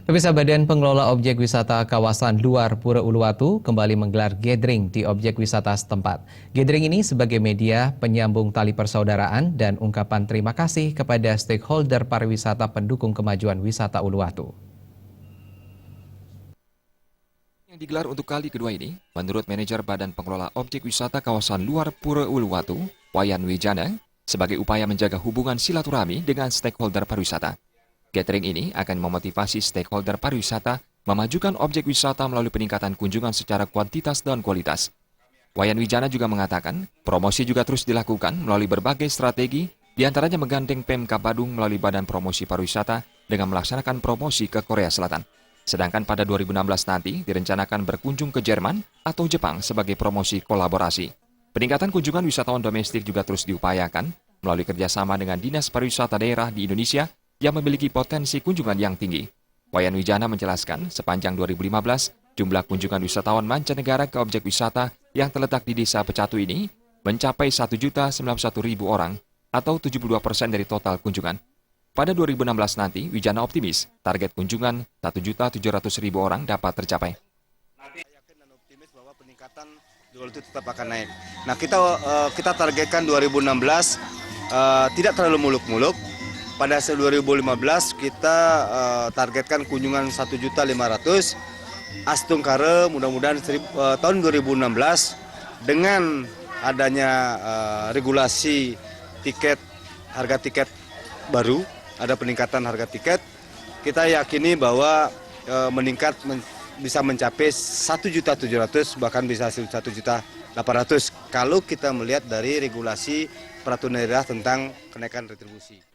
Pemirsa, Badan Pengelola Objek Wisata Kawasan Luar Pura Uluwatu kembali menggelar gathering di objek wisata setempat. Gathering ini sebagai media penyambung tali persaudaraan dan ungkapan terima kasih kepada stakeholder pariwisata pendukung kemajuan wisata Uluwatu. Yang digelar untuk kali kedua ini, menurut manajer Badan Pengelola Objek Wisata Kawasan Luar Pura Uluwatu, Wayan Wijana, sebagai upaya menjaga hubungan silaturahmi dengan stakeholder pariwisata. Gathering ini akan memotivasi stakeholder pariwisata memajukan objek wisata melalui peningkatan kunjungan secara kuantitas dan kualitas. Wayan Wijana juga mengatakan, promosi juga terus dilakukan melalui berbagai strategi, diantaranya menggandeng Pemkab Badung melalui Badan Promosi Pariwisata dengan melaksanakan promosi ke Korea Selatan. Sedangkan pada 2016 nanti direncanakan berkunjung ke Jerman atau Jepang sebagai promosi kolaborasi. Peningkatan kunjungan wisatawan domestik juga terus diupayakan melalui kerjasama dengan Dinas Pariwisata Daerah di Indonesia yang memiliki potensi kunjungan yang tinggi. Wayan Wijana menjelaskan, sepanjang 2015, jumlah kunjungan wisatawan mancanegara ke objek wisata yang terletak di Desa Pecatu ini mencapai 1.091.000 orang atau 72% dari total kunjungan. Pada 2016 nanti, Wijana optimis target kunjungan 1.700.000 orang dapat tercapai. Saya yakin dan optimis bahwa peningkatan jual itu tetap akan naik. Nah, kita targetkan 2016 tidak terlalu muluk-muluk. Pada 2015 kita targetkan kunjungan 1.500.000. Astung Kare mudah-mudahan tahun 2016 dengan adanya regulasi tiket, harga tiket baru, ada peningkatan harga tiket, kita yakini bahwa meningkat bisa mencapai 1.700.000 bahkan bisa 1.800.000 kalau kita melihat dari regulasi peraturan daerah tentang kenaikan retribusi.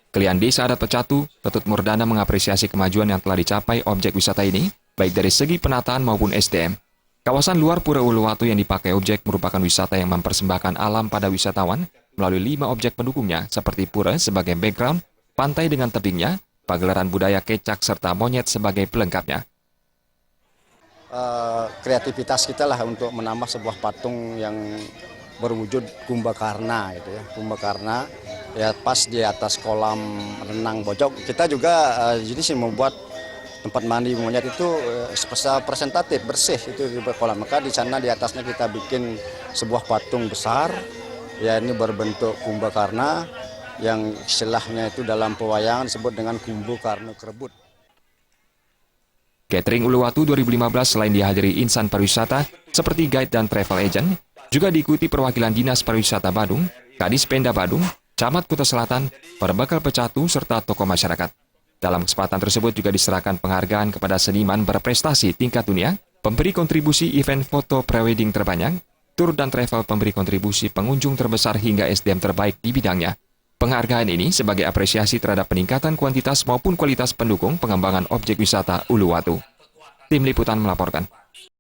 Kelian Desa Adat Pecatu, Ketut Murdana mengapresiasi kemajuan yang telah dicapai objek wisata ini, baik dari segi penataan maupun SDM. Kawasan luar Pura Uluwatu yang dipakai objek merupakan wisata yang mempersembahkan alam pada wisatawan melalui 5 objek pendukungnya seperti pura sebagai background, pantai dengan tebingnya, pagelaran budaya kecak serta monyet sebagai pelengkapnya. Kreativitas kita lah untuk menambah sebuah patung yang berwujud Kumbakarna gitu ya. Kumbakarna ya pas di atas kolam renang Bojok. Kita juga jadi sih membuat tempat mandi monyet itu presentatif, bersih itu di kolam. Maka di sana di atasnya kita bikin sebuah patung besar ya, ini berbentuk Kumbakarna yang istilahnya itu dalam pewayangan disebut dengan Kumbakarna Kerebut. Gathering Uluwatu 2015 selain dihadiri insan pariwisata seperti guide dan travel agent, juga diikuti perwakilan Dinas Pariwisata Badung, Kadis Penda Badung, Camat Kuta Selatan, Perbakal Pecatu, serta tokoh masyarakat. Dalam kesempatan tersebut juga diserahkan penghargaan kepada seniman berprestasi tingkat dunia, pemberi kontribusi event foto prewedding terbanyak, tur dan travel pemberi kontribusi pengunjung terbesar hingga SDM terbaik di bidangnya. Penghargaan ini sebagai apresiasi terhadap peningkatan kuantitas maupun kualitas pendukung pengembangan objek wisata Uluwatu. Tim Liputan melaporkan.